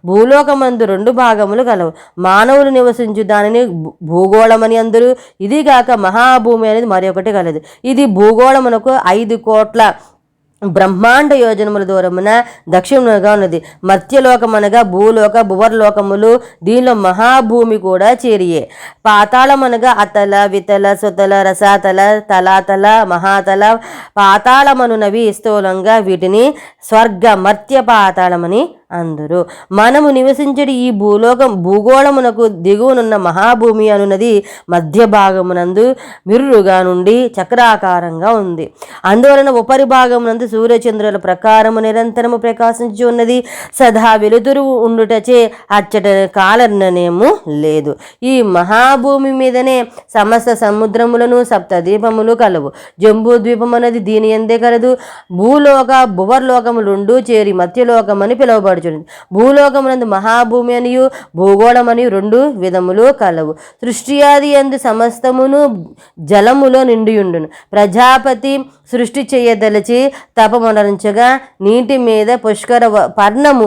భూలోకమందు 2 భాగములు కలవు. మానవులు నివసించు దానిని భూగోళమని అందరు. ఇదిగాక మహాభూమి అనేది మరొకటి కలదు. ఇది భూగోళమునకు 5 కోట్ల బ్రహ్మాండ యోజనముల దూరమున దక్షిణముగా ఉన్నది. మత్స్యలోకమనగా భూలోక భువర్లోకములు. దీనిలో మహాభూమి కూడా చేరియే. పాతాళమనగా అతల, వితల, సుతల, రసాతల, తలాతల, మహాతల, పాతాళమనునవి స్థూలంగా. వీటిని స్వర్గ మర్త్య పాతాళమని అందరు. మనము నివసించడి ఈ భూగోళమునకు దిగువనున్న మహాభూమి అనున్నది మధ్య భాగమునందు మిర్రుగా నుండి చక్రాకారంగా ఉంది. అందువలన ఉపరి భాగమునందు సూర్యచంద్రుల ప్రకారము నిరంతరము ప్రకాశించి ఉన్నది. సదా వెలుతురు ఉండుటచే అచ్చట కాలనిర్ణయము లేదు. ఈ మహాభూమి మీదనే సమస్త సముద్రములను 7 ద్వీపములు కలవు. జంబూ ద్వీపం అనేది దీని ఎందే కలదు. భూలోక భువర్లోకము 2 చేరి మధ్యలోకమని పిలువబడు. భూలోకమునందు మహాభూమి అనియు భూగోళమనియు 2 విధములు కలవు. సృష్టి ఆది యందు సమస్తమును జలములో నిండియుండును. ప్రజాపతి సృష్టి చేయదలిచి తపమునరించగా నీటి మీద పుష్కర పర్ణము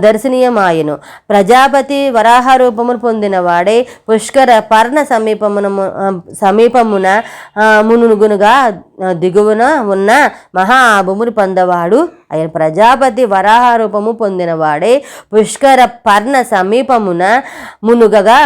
దర్శనీయమాయను. ప్రజాపతి వరాహ రూపమును పొందిన వాడే పుష్కర పర్ణ సమీపమున మునుగునుగా దిగువన ఉన్న మహాభూముని పొందవాడు ఆయన. ప్రజాపతి వరాహ రూపము పొందిన వాడే పుష్కర పర్ణ సమీపమున మునుగగా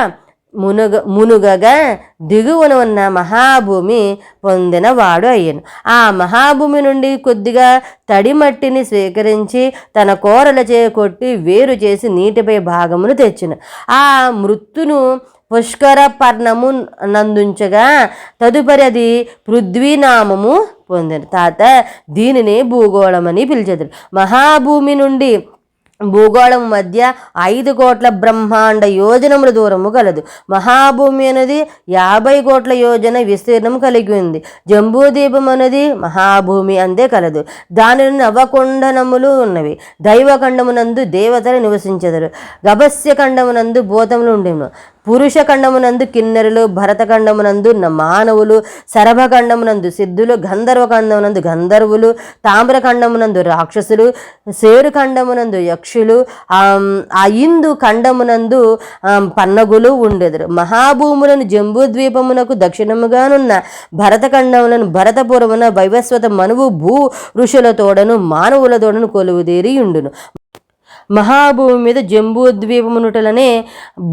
దిగువన ఉన్న మహాభూమి పొందినవాడు అయ్యను. ఆ మహాభూమి నుండి కొద్దిగా తడి మట్టిని స్వీకరించి తన కోరలచే కొట్టి వేరు చేసి నీటిపై భాగమును తెచ్చును. ఆ మృత్తును పుష్కర పర్ణము నందుంచగా తదుపరి అది పృథ్వీనామము పొందిన తాత దీనిని భూగోళమని పిలిచెదరు. మహాభూమి నుండి భూగోళం మధ్య 5 కోట్ల బ్రహ్మాండ యోజనముల దూరము కలదు. మహాభూమి అనేది 50 కోట్ల యోజన విస్తీర్ణం కలిగి ఉంది. జంబూద్వీపం అనేది మహాభూమి అందే కలదు. దానిలో నవకొండనములు ఉన్నవి. దైవఖండమునందు దేవతలు నివసించెదరు. గభస్య ఖండమునందు భూతములు ఉండేను. పురుష ఖండమునందు కిన్నెరులు, భరతఖండమునందు మానవులు, శరభఖండమునందు సిద్ధులు, గంధర్వఖండమునందు గంధర్వులు, తామ్రఖండమునందు రాక్షసులు, శేరుఖండమునందు యక్షులు, ఇందు ఖండమునందు పన్నగులు ఉండెదరు. మహాభూములను జంబూద్వీపమునకు దక్షిణముగానున్న భరతఖండములను భరతపురమున వైవస్వత మనువు భూ ఋషులతోడను మానవులతోడను కొలువుదేరి ఉండును. మహాభూమి మీద జంబూద్వీపమునుటలనే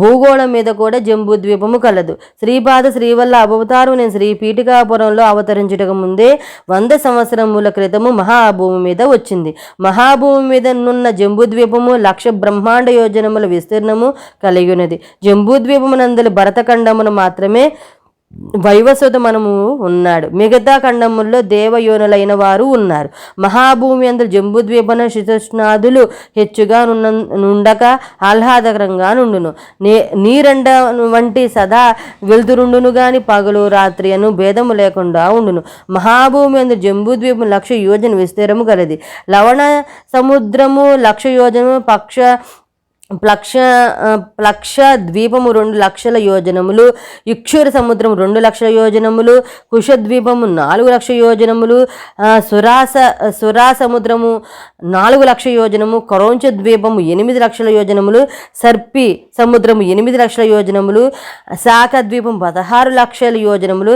భూగోళం మీద కూడా జంబూద్వీపము కలదు. శ్రీపాద శ్రీవల్ల అవతారం నేను శ్రీ పీఠికాపురంలో అవతరించుటకు ముందే 100 సంవత్సరముల క్రితము మహాభూమి మీద వచ్చింది. మహాభూమి మీద నున్న జంబూద్వీపము 1,00,000 బ్రహ్మాండ యోజనముల విస్తీర్ణము కలిగి ఉన్నది. జంబూద్వీపమునందలి భరతఖండమును మాత్రమే వైవస్వత మనము ఉన్నాడు. మిగతా ఖండముల్లో దేవయోనులైన వారు ఉన్నారు. మహాభూమి అందరు జంబూద్వీపన శీతోష్ణాదులు హెచ్చుగా నుండక ఆహ్లాదకరంగా నుండును. నీరండ వంటి సదా వెలుతురుండును గాని పగలు రాత్రి అను భేదము లేకుండా ఉండును. మహాభూమి అందరు జంబూద్వీపం 1,00,000 యోజన విస్తీరము కలది. లవణ సముద్రము 1,00,000 యోజనము, ప్లక్ష ద్వీపము 2,00,000 యోజనములు, ఇక్షుర సముద్రం 2,00,000 యోజనములు, కుశద్వీపము 4,00,000 యోజనములు, సురా సముద్రము 4,00,000 యోజనము, క్రౌంచ ద్వీపము 8,00,000 యోజనములు, సర్పి సముద్రము 8,00,000 యోజనములు, శాఖ ద్వీపం 16,00,000 యోజనములు,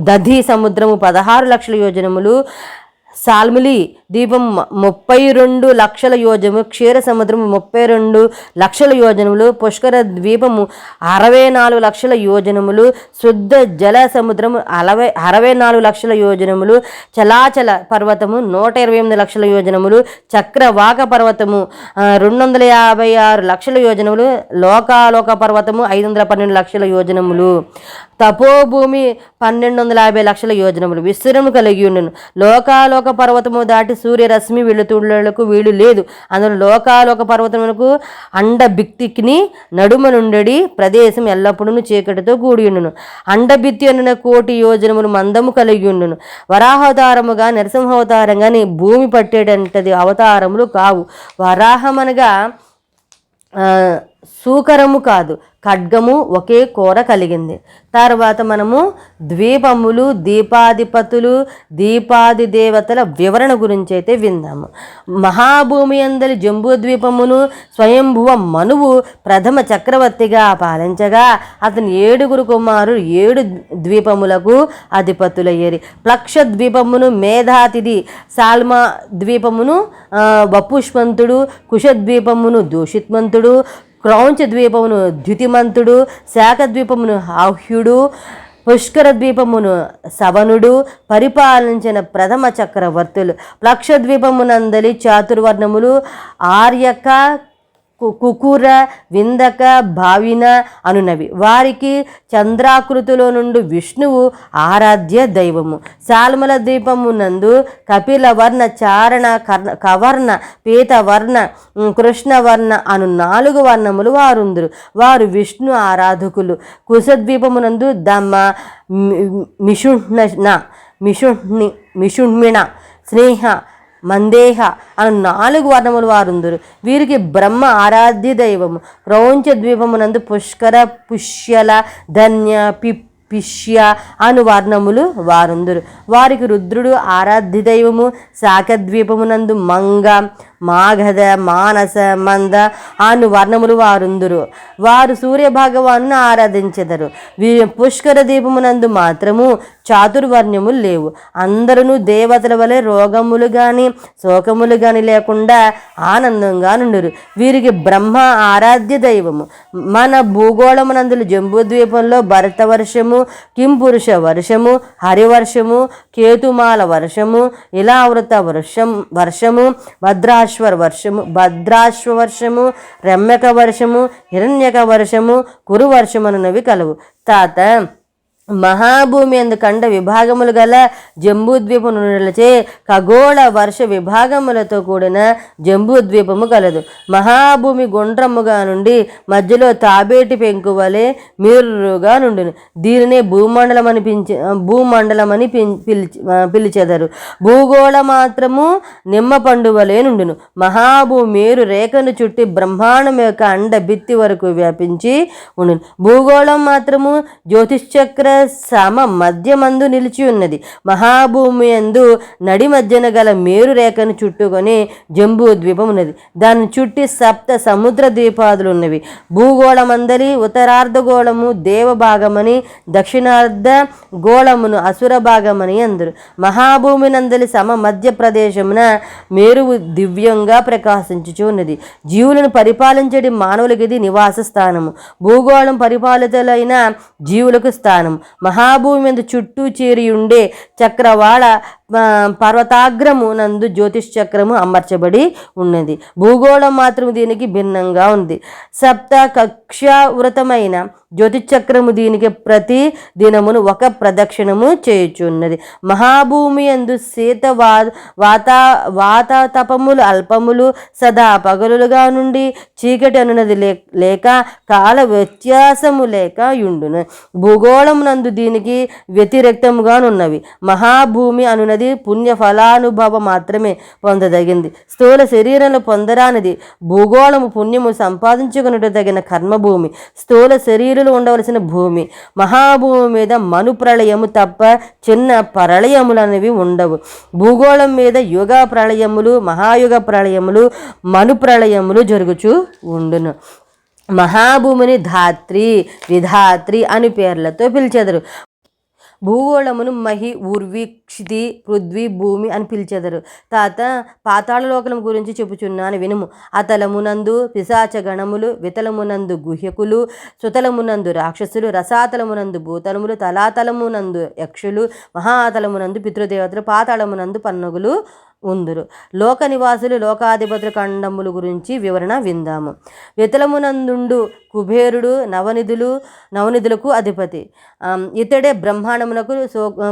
దధి సముద్రము 16,00,000 యోజనములు, సాల్మిలి ద్వీపం 32,00,000 యోజనము, క్షీర సముద్రము 32,00,000 యోజనములు, పుష్కర ద్వీపము 64,00,000 యోజనములు, శుద్ధ జల సముద్రము 64,00,000 యోజనములు, చలాచల పర్వతము 128,00,000 యోజనములు, చక్రవాక పర్వతము 256,00,000 యోజనములు, లోకాలోక పర్వతము 512,00,000 యోజనములు, తపోభూమి 1,250,00,000 యోజనములు విస్తీర్ణము కలిగి ఉండను. లోకాలోక పర్వతము దాటి సూర్యరశ్మి వెలుతుళ్లకు వీలు లేదు. అందులో లోకాలోక పర్వతమునకు అండభిత్తికి నడుమ నుండి ప్రదేశం ఎల్లప్పుడూ చీకటితో కూడి ఉండును. అండభిత్తి అన్న 1,00,000 యోజనములు మందము కలిగి ఉండును. వరాహావతారముగా నరసింహావతారంగా భూమి పట్టేటంటది అవతారములు కావు. వరాహమనగా సూకరము కాదు, ఖడ్గము ఒకే కూర కలిగింది. తర్వాత మనము ద్వీపములు, దీపాధిపతులు, దీపాది దేవతల వివరణ గురించి అయితే విందాము. మహాభూమి అందరి జంబూద్వీపమును స్వయంభువ మనువు ప్రథమ చక్రవర్తిగా పాలించగా అతని 7 కుమారులు 7 ద్వీపములకు అధిపతులయ్యేరి. ప్లక్ష ద్వీపమును మేధాతిథి, సాల్మా ద్వీపమును వపుష్మంతుడు, కుశద్వీపమును దూషిత్మంతుడు, క్రౌంచ ద్వీపమును ద్యుతిమంతుడు, శాఖ ద్వీపమును ఆహ్యుడు, పుష్కర ద్వీపమును సవనుడు పరిపాలించిన ప్రథమ చక్రవర్తులు. ప్లక్ష ద్వీపమునందలి చాతుర్వర్ణములు ఆర్యక, కుకుర, విందక, భావిన అనునవి. వారికి చంద్రాకృతిలో నుండి విష్ణువు ఆరాధ్య దైవము. సాల్మల ద్వీపమునందు కపిలవర్ణ, చారణ, కవర్ణ, పీతవర్ణ, కృష్ణవర్ణ అను 4 వర్ణములు వారుందురు. వారు విష్ణు ఆరాధకులు. కుశద్వీపమునందు దమ్మ, మిషుణ్మిణ, స్నేహ, మందేహ అను 4 వర్ణములు వారుందురు. వీరికి బ్రహ్మ ఆరాధ్య దైవము. క్రౌంచ ద్వీపమునందు పుష్కర, పుష్యల, ధన్య, పిష్య అను వర్ణములు వారుందురు. వారికి రుద్రుడు ఆరాధ్య దైవము. శాఖద్వీపమునందు మంగ, మాగధ, మానస, మంద అను వర్ణములు వారుందురు. వారు సూర్యభగవాను ఆరాధించెదరు. పుష్కర దీపమునందు మాత్రము చాతుర్వర్ణ్యములు లేవు. అందరూ దేవతల వలె రోగములు గాని శోకములు గాని లేకుండా ఆనందంగా నుండురు. వీరికి బ్రహ్మ ఆరాధ్య దైవము. మన భూగోళమునందులు జంబూద్వీపంలో భరత వర్షము, కింపురుష వర్షము, హరివర్షము, కేతుమాల వర్షము, ఇలావృత వర్షము, భద్రాశ్వ వర్షము, రమ్యక వర్షము, హిరణ్యక వర్షము, కురు వర్షమనున్నవి కలవు. తాత మహాభూమి అందు ఖండ విభాగములు గల జంబూద్వీపములచే ఖగోళ వర్ష విభాగములతో కూడిన జంబూద్వీపము కలదు. మహాభూమి గుండ్రముగా నుండి మధ్యలో తాబేటి పెంకు వలె మీరుగా నుండును. దీనినే భూమండలమని పిలిచెదరు. భూగోళ మాత్రము నిమ్మ పండు వలె నుండును. మహాభూమి మేరు రేఖను చుట్టి బ్రహ్మాండం యొక్క అండ భిత్తి వరకు వ్యాపించి ఉండును. భూగోళం మాత్రము జ్యోతిశ్చక్ర సమ మధ్యమందు నిలిచి ఉన్నది. మహాభూమి యందు నడి మధ్యన గల మేరు రేఖను చుట్టుకొని జంబూ ద్వీపం ఉన్నది. దాన్ని చుట్టి సప్త సముద్ర ద్వీపాదులు ఉన్నవి. భూగోళమందలి ఉత్తరార్ధగోళము దేవభాగమని, దక్షిణార్ధ గోళమును అసుర భాగమని అందరు. మహాభూమి నందలి సమ మధ్య ప్రదేశమున మేరువు దివ్యంగా ప్రకాశించుచు ఉన్నది. జీవులను పరిపాలించడి మానవులకి ఇది నివాస స్థానము. భూగోళం పరిపాలితులైన జీవులకు స్థానం. మహాభూమి మీద చుట్టూ చేరి ఉండే చక్రవాళ పర్వతాగ్రము నందు జ్యోతిష్ చక్రము అమర్చబడి ఉన్నది. భూగోళం మాత్రం దీనికి భిన్నంగా ఉంది. సప్త కక్షావృతమైన జ్యోతిచక్రము దీనికి ప్రతి దినమును ఒక ప్రదక్షిణము చేయుచున్నది. మహాభూమి యందు శీత వాతాతపములు అల్పములు సదా పగలుగా నుండి చీకటి అనున్నది లేక కాల వ్యత్యాసము లేక యుండును. భూగోళం నందు దీనికి వ్యతిరేక్తముగానున్నవి. మహాభూమి అనున్నది పుణ్య ఫలానుభవ మాత్రమే పొందదగింది. స్థూల శరీరంలో పొందరానిది. భూగోళము పుణ్యము సంపాదించుకున్నట్టు తగిన కర్మభూమి. స్థూల శరీరంలో ఉండవలసిన భూమి. మహాభూమి మీద మను ప్రళయము తప్ప చిన్న ప్రళయములు అనేవి ఉండవు. భూగోళం మీద యుగ ప్రళయములు, మహాయుగ ప్రళయములు, మను ప్రళయములు జరుగుచూ ఉండును. మహాభూమిని ధాత్రి, విధాత్రి అని పేర్లతో పిలిచెదరు. భూగోళమును మహి, ఊర్వి, క్షితి, పృథ్వీ, భూమి అని పిలిచెదరు. తాత పాతాళలోకం గురించి చెప్పుచున్నాను వినుము. అతలమునందు పిశాచ గణములు, వితలమునందు గుహ్యకులు, సుతలమునందు రాక్షసులు, రసాతలమునందు భూతలములు, తలాతలమునందు యక్షులు, మహాతలమునందు పితృదేవతలు, పాతాళమునందు పన్నుగులు ఉందురు. లోక నివాసులు, లోకాధిపతుల ఖండముల గురించి వివరణ విందాము. వితలమునందుండు కుబేరుడు నవనిధులకు అధిపతి. ఇతడే బ్రహ్మాండమునకు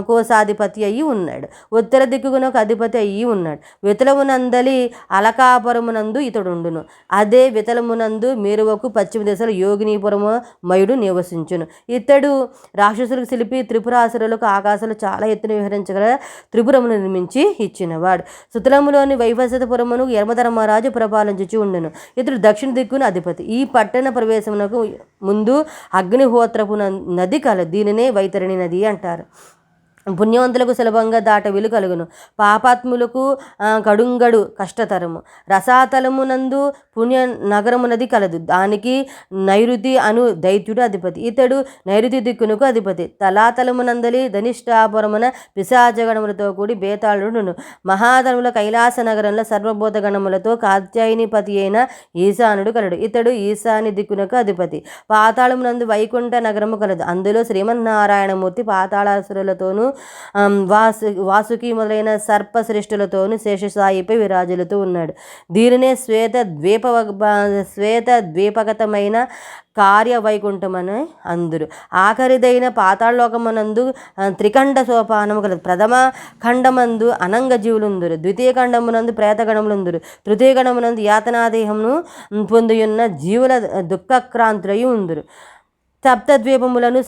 కోశాధిపతి అయి ఉన్నాడు. ఉత్తర దిక్కునకు అధిపతి అయి ఉన్నాడు. వితలమునందలి అలకాపురమునందు ఇతడుండును. అదే వితలమునందు మేరువకు పశ్చిమ దిశలో యోగినీపురము మయుడు నివసించును. ఇతడు రాక్షసులకు శిల్పి, త్రిపురాసురులకు ఆకాశంలో చాలా ఎత్తున విహరించగల త్రిపురమును నిర్మించి ఇచ్చినవాడు. సుతలములోని వైవస్వతపురమును యమధర్మరాజు పరిపాలించుచు ఉండును. ఇతడు దక్షిణ దిక్కున అధిపతి. ఈ పట్టణ ప్రవేశమునకు ముందు అగ్నిహోత్రపు నది కలదు. దీనినే వైతరణి నది అంటారు. పుణ్యవంతులకు సులభంగా దాట వీలు కలుగును. పాపాత్ములకు కడుంగడు కష్టతరము. రసాతలమునందు పుణ్య నగరమునది కలదు. దానికి నైరుతి అను దైత్యుడు అధిపతి. ఇతడు నైరుతి దిక్కునకు అధిపతి. తలాతలమునందలి ధనిష్టాపురమున పిశాచగణములతో కూడి బేతాళుడును. మహాధనముల కైలాస నగరంలో సర్వభూత గణములతో కాత్యాయనిపతి అయిన ఈశానుడు కలడు. ఇతడు ఈశాని దిక్కునకు అధిపతి. పాతాళమునందు వైకుంఠ నగరము కలదు. అందులో శ్రీమన్నారాయణమూర్తి పాతాళాసురులతోనూ వాసుకి మొదలైన సర్పశ్రేష్ఠులతోనూ శేషసాయిపై విరాజులుతూ ఉన్నాడు. దీనినే శ్వేత ద్వీపగతమైన కార్యవైకుంఠమని అందురు. ఆఖరిదైన పాతాళలోకమునందు త్రికండ సోపానము కలదు. ప్రథమ ఖండమందు అనంగ జీవులుందురు. ద్వితీయ ఖండమునందు ప్రేతగణములుందురు. తృతీయ ఖండమునందు యాతనాదేహమును పొందియున్న జీవుల దుఃఖక్రాంతులై ఉందురు. సప్తద్వీపములను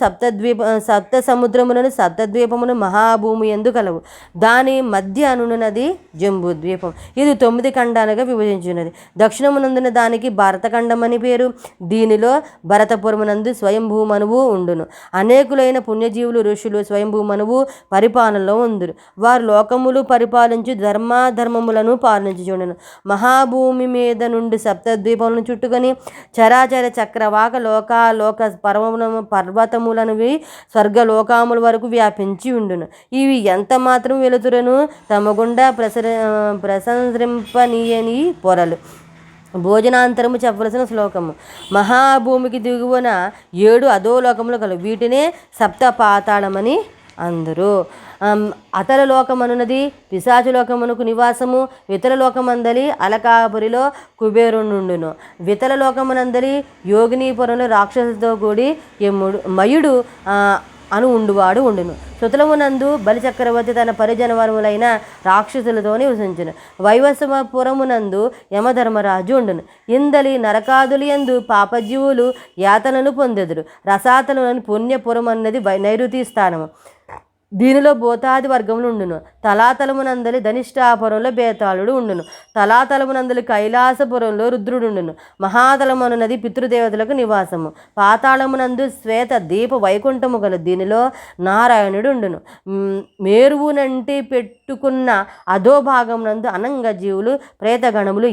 సప్త సముద్రములను సప్తద్వీపమును మహాభూమి ఎందు కలవు. దాని మధ్య అనున్నది జంబూ ద్వీపం. ఇది 9 ఖండాలుగా విభజించున్నది. దక్షిణమునందున దానికి భారతఖండం అని పేరు. దీనిలో భరతపురమునందు స్వయంభూమనువు ఉండును. అనేకులైన పుణ్యజీవులు ఋషులు స్వయంభూమనువు పరిపాలనలో ఉందురు. వారు లోకములు పరిపాలించు ధర్మాధర్మములను పాలించుచుండును. మహాభూమి మీద నుండి సప్తద్వీపములను చుట్టుకొని చరాచర చక్రవాక లోక పర్వతములనువి స్వర్గలోకముల వరకు వ్యాపించి ఉండును. ఇవి ఎంత మాత్రం వెలుతురను తమ గుండా ప్రసరింపనీయని పొరలు. భోజనాంతరము చెప్పవలసిన శ్లోకము. మహాభూమికి దిగువన 7 అధోలోకములు కలవు. వీటినే సప్త పాతాళమని అందరూ. అతల లోకమనున్నది పిశాచులోకమునకు నివాసము. వితల లోకమందలి అలకాపురిలో కుబేరునుండును. వితల లోకమునందలి యోగినీపురంలో రాక్షసులతో కూడి మయుడు అను ఉండువాడు ఉండును. సుతలమునందు బలిచక్రవర్తి తన పరిజనవరములైన రాక్షసులతో నివసించును. వైవస్వపురమునందు యమధర్మరాజు ఉండును. ఇందలి నరకాదులు యందు పాపజీవులు యాతనను పొందెదురు. రసాతలను పుణ్యపురమన్నది నైరుతి స్థానము. దీనిలో భూతాది వర్గములు ఉండును. తలాతలమునందలి ధనిష్టాపురంలో బేతాళుడు ఉండును. తలాతలమునందలి కైలాసపురంలో రుద్రుడుండును. మహాతలమునున్నది పితృదేవతలకు నివాసము. పాతాళమునందు శ్వేత దీప వైకుంఠము గల. దీనిలో నారాయణుడు ఉండును. మేరువునంటి పెట్టుకున్న అధోభాగమునందు అనంగజీవులు ప్రేతగణములు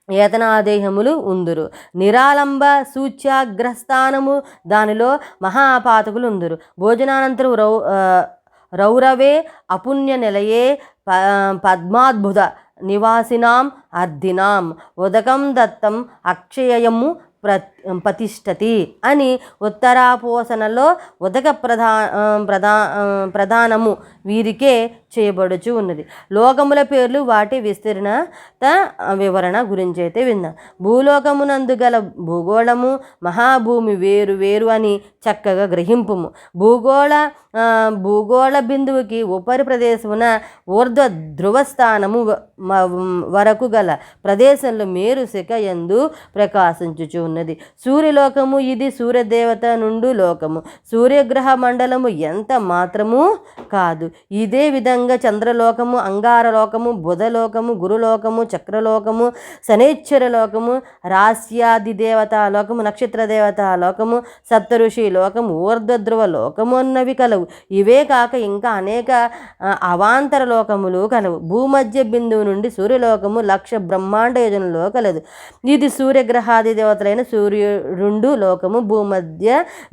యాతనాదేహములు ఉందురు. నిరాలంబ సూచ్యాగ్రస్థానము. దానిలో మహాపాతకులు ఉందురు. భోజనానంతరం రౌరవే అపుణ్య నిలయే పద్మాద్భుత నివాసినాం అర్ధినాం ఉదకం దత్తం అక్షయము ప్రతిష్టతి అని ఉత్తరాపోసనలో ఉదక ప్రధానము వీరికే చేయబడుచు ఉన్నది. లోకముల పేర్లు వాటి విస్తీర్ణత వివరణ గురించి అయితే విందాం. భూలోకమునందు గల భూగోళము మహాభూమి వేరు వేరు అని చక్కగా గ్రహింపుము. భూగోళ బిందువుకి ఉపరి ప్రదేశమున ఊర్ధ్వ ధ్రువస్థానము వరకు గల ప్రదేశంలో మేరు శిఖ యందు ప్రకాశించుచు ఉన్నది. సూర్యలోకము ఇది సూర్యదేవత నుండి లోకము. సూర్యగ్రహ మండలము ఎంత మాత్రము కాదు. ఇదే విధంగా చంద్రలోకము, అంగారలోకము, బుధలోకము, గురులోకము, చక్రలోకము, శనేశ్వర లోకము, రాస్యాది దేవతా లోకము, నక్షత్ర దేవతా లోకము, సప్తఋషి లోకము, ఊర్ధ్వధ్రువ లోకము అన్నవి కలవు. ఇవే కాక ఇంకా అనేక అవాంతర లోకములు కలవు. భూమధ్య బిందువు నుండి సూర్యలోకము 1,00,000 బ్రహ్మాండ యోజనలో కలదు. ఇది సూర్యగ్రహాది దేవతలైన సూర్యుడు లోకము. భూమధ్య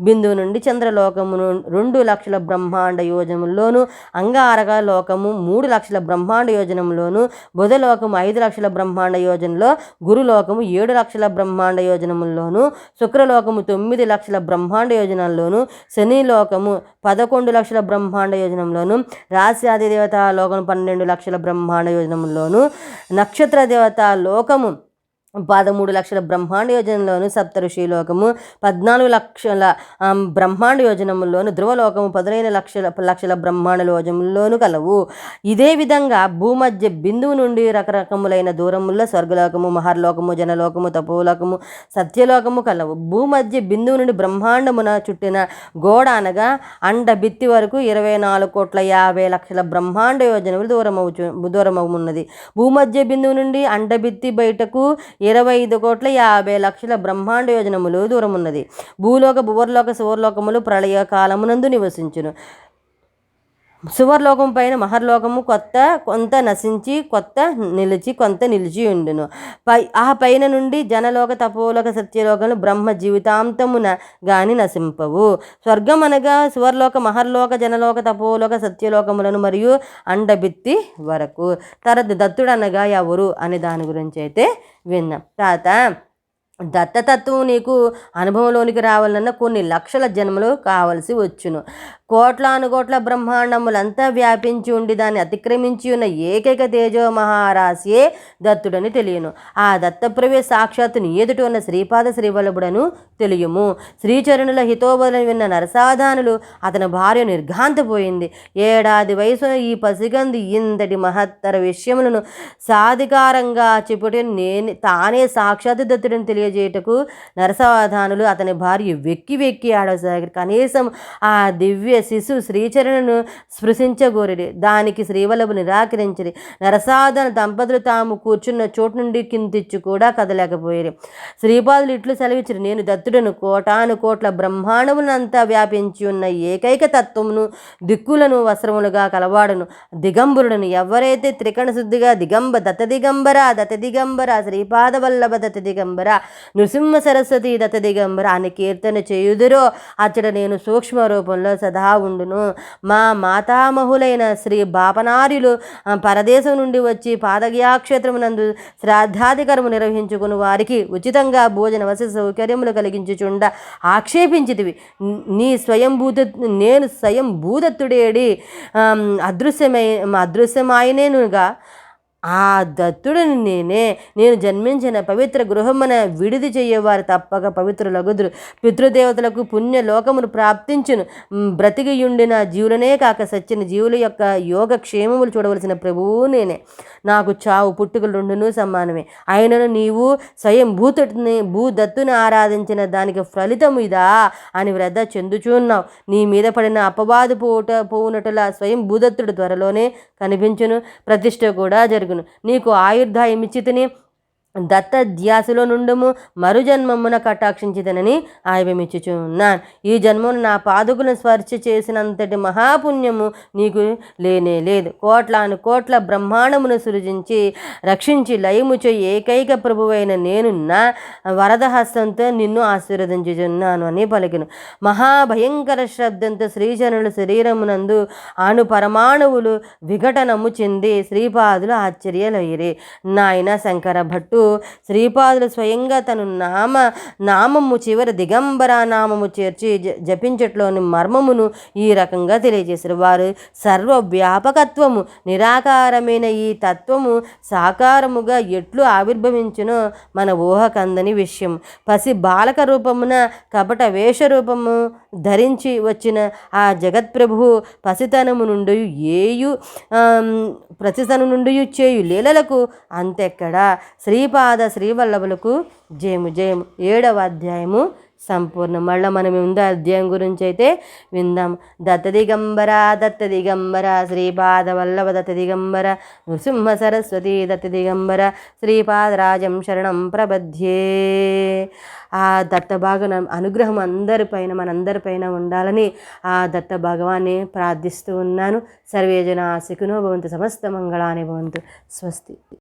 బిందువు నుండి చంద్రలోకము 2,00,000 బ్రహ్మాండ యోజనముల్లోను, అంగారక లోకము 3,00,000 బ్రహ్మాండ యోజనంలోను, బుధలోకము 5,00,000 బ్రహ్మాండ యోజనలో, గురులోకము 7,00,000 బ్రహ్మాండ యోజనముల్లోను, శుక్రలోకము 9,00,000 బ్రహ్మాండ యోజనాల్లోను, శనిలోకము 11,00,000 బ్రహ్మాండ యోజనంలోను, రాస్యాది దేవతా లోకము 12,00,000 బ్రహ్మాండ యోజనముల్లోను, నక్షత్ర దేవతా లోకము 13,00,000 బ్రహ్మాండ యోజనంలోను, సప్తఋషి లోకము 14,00,000 బ్రహ్మాండ యోజనముల్లోను, ధ్రువలోకము 15,00,000 బ్రహ్మాండ యోజనముల్లోను కలవు. ఇదే విధంగా భూమధ్య బిందువు నుండి రకరకములైన దూరముల్లో స్వర్గలోకము, మహర్లోకము, జనలోకము, తపోలోకము, సత్యలోకము కలవు. భూమధ్య బిందువు నుండి బ్రహ్మాండమున చుట్టిన గోడ అనగా అండబిత్తి వరకు 24,50,00,000 బ్రహ్మాండ యోజనములు దూరమవున్నది. భూమధ్య బిందువు నుండి అండబిత్తి బయటకు 25,50,00,000 బ్రహ్మాండ యోజనములు దూరమున్నది. భూలోక, భువర్లోక, సువర్లోకములు ప్రళయ కాలమునందు నివసించును. సువర్లోకం పైన మహర్లోకము కొంత నశించి కొంత నిలిచి ఉండును. ఆ పైన నుండి జనలోక, తపోలోక, సత్యలోకములు బ్రహ్మ జీవితాంతమున గాని నశింపవు. స్వర్గం అనగా సువర్లోక, మహర్లోక, జనలోక, తపోలోక, సత్యలోకములను మరియు అండబిత్తి వరకు. తర్వాత దత్తుడు అనగా ఎవరు అనే దాని గురించి అయితే విన్నాం. దత్తతత్వం నీకు అనుభవంలోనికి రావాలన్నా కొన్ని లక్షల జన్మలు కావలసి వచ్చును. కోట్లానుకోట్ల బ్రహ్మాండములంతా వ్యాపించి ఉండి దాన్ని అతిక్రమించి ఉన్న ఏకైక తేజో మహారాశియే దత్తుడని తెలియను. ఆ దత్తప్రవే సాక్షాత్తు నీ ఎదుట ఉన్న శ్రీపాద శ్రీవల్లభుడను తెలియము. శ్రీచరణుల హితోబలను విన్న నరసాధానులు అతని భార్య నిర్ఘాంతపోయింది. 7 ఏడాది వయసున ఈ పసిగంది ఇంతటి మహత్తర విషయములను సాధికారంగా చెప్పుటే తానే సాక్షాత్ దత్తుడని తెలియజేయటకు నరసాధానులు అతని భార్య వెక్కి వెక్కి ఆడసాగారు. కనీసం ఆ దివ్య శిశు శ్రీచరణను స్పృశించగోరిడి. దానికి శ్రీవల్లభు నిరాకరించిరి. నరసాధన దంపతులు తాము కూర్చున్న చోటు నుండి కిందిచ్చు కూడా కదలేకపోయారు. శ్రీపాదులు ఇట్లు సెలవిచ్చిరి, నేను దత్తుడను, కోటాను కోట్ల బ్రహ్మాండమునంతా వ్యాపించి ఉన్న ఏకైక తత్వమును, దిక్కులను వస్త్రములుగా కలవాడను, దిగంబరుడను. ఎవరైతే త్రికణ శుద్ధిగా దత్త దిగంబర శ్రీపాద వల్లభ దత్త దిగంబర నృసింహ సరస్వతి దత్త దిగంబర అని కీర్తన చేయుదురో అచ్చట నేను సూక్ష్మ రూపంలో సదా ఉండును. మా మాతామహులైన శ్రీ బాపనార్యులు పరదేశం నుండి వచ్చి పాదయాక్షేత్రమునందు శ్రాద్ధాధికరము నిర్వహించుకుని వారికి ఉచితంగా భోజన వసతి సౌకర్యములు కలిగించుచుండ ఆక్షేపించితివి. నేను స్వయం భూదత్తుడేడి అదృశ్యమాయనేనుగా ఆ దత్తుడిని నేను జన్మించిన పవిత్ర గృహమున విడిది చెయ్యేవారు తప్పక పవిత్రులగుదురు. పితృదేవతలకు పుణ్యలోకమును ప్రాప్తించును. బ్రతికియుండిన జీవులనే కాక సచ్చిన జీవుల యొక్క యోగ క్షేమములు చూడవలసిన ప్రభువు నేనే. నాకు చావు పుట్టుకలు రెండును సమానమే. అయినను నీవు స్వయం భూదత్తుని ఆరాధించిన దానికి ఫలితము ఇదా అని వ్రత చెందుచున్నావు. నీ మీద పడిన అపవాదు పోవునటుల స్వయం భూదత్తుడు త్వరలోనే కనిపించును, ప్రతిష్ఠ కూడా జరుగును. నీకు ఆయుర్దాయమిచ్చితిని, దత్త ధ్యాసలో నుండుము, మరు జన్మమున కటాక్షించితనని ఆయుధమిచ్చుచున్నాను. ఈ జన్మను నా పాదుకులను స్పర్శ చేసినంతటి మహాపుణ్యము నీకు లేనే లేదు. కోట్ల బ్రహ్మాండమును సృజించి రక్షించి లయముచే ఏకైక ప్రభువైన నేను నా వరదహస్తంతో నిన్ను ఆశీర్వదించుచున్నాను అని పలికిను. మహాభయంకర శబ్దంతో శ్రీచరణుల శరీరమునందు అణు పరమాణువులు విఘటనము చెంది శ్రీపాదులు ఆశ్చర్యలయ్యిరి. నాయన శంకర భట్టు శ్రీపాదులు స్వయంగా తను నామము చివరి దిగంబర నామము చేర్చి జపించట్లోని మర్మమును ఈ రకంగా తెలియజేశారు. వారు సర్వవ్యాపకత్వము నిరాకారమైన ఈ తత్వము సాకారముగా ఎట్లు ఆవిర్భవించునో మన ఊహకందని విషయం. పసి బాలక రూపమున కపట వేష రూపము ధరించి వచ్చిన ఆ జగత్ప్రభువు పసితనము నుండి చేయు లీలలకు అంతెక్కడా. శ్రీపాద శ్రీవల్లభులకు జయము జయము. 7వ అధ్యాయము సంపూర్ణం. మళ్ళీ మనం ఉందా అధ్యాయం గురించి అయితే విందాం. దత్త దిగంబర శ్రీపాద వల్లభ దత్త దిగంబర నృసింహ సరస్వతి దత్త దిగంబర శ్రీపాదరాజం శరణం ప్రబధ్యే. ఆ దత్త అనుగ్రహం మనందరిపైన ఉండాలని ఆ దత్త భగవాన్ని ప్రార్థిస్తూ ఉన్నాను. సర్వేజన సుఖినో భవంతు, సమస్త మంగళాని భవంతు. స్వస్తి.